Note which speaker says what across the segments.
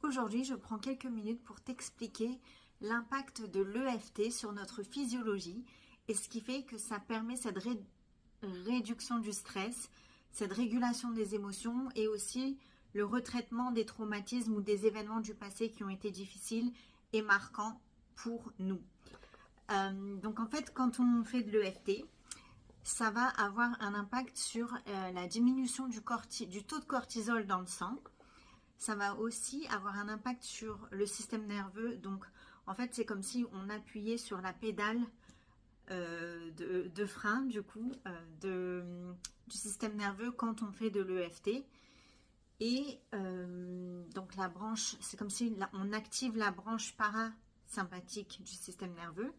Speaker 1: Aujourd'hui, je prends quelques minutes pour t'expliquer l'impact de l'EFT sur notre physiologie et ce qui fait que ça permet cette réduction du stress, cette régulation des émotions et aussi le retraitement des traumatismes ou des événements du passé qui ont été difficiles et marquants pour nous. Donc en fait, quand on fait de l'EFT, ça va avoir un impact sur la diminution du taux de cortisol dans le sang. Ça va aussi avoir un impact sur le système nerveux. Donc, en fait, c'est comme si on appuyait sur la pédale de frein, du coup, du système nerveux quand on fait de l'EFT. Et donc, la branche, c'est comme si on active la branche parasympathique du système nerveux.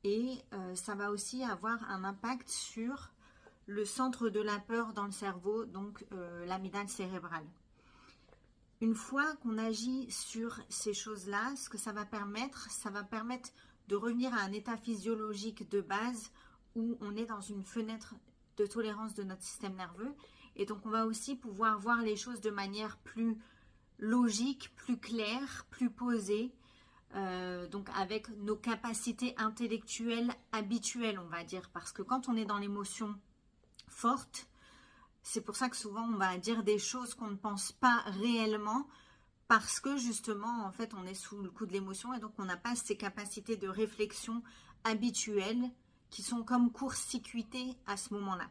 Speaker 1: Et ça va aussi avoir un impact sur le centre de la peur dans le cerveau, donc l'amygdale cérébrale. Une fois qu'on agit sur ces choses-là, ce que ça va permettre de revenir à un état physiologique de base où on est dans une fenêtre de tolérance de notre système nerveux. Et donc, on va aussi pouvoir voir les choses de manière plus logique, plus claire, plus posée, donc avec nos capacités intellectuelles habituelles, on va dire. Parce que quand on est dans l'émotion forte, c'est pour ça que souvent on va dire des choses qu'on ne pense pas réellement parce que justement en fait on est sous le coup de l'émotion et donc on n'a pas ces capacités de réflexion habituelles qui sont comme court-circuitées à ce moment-là.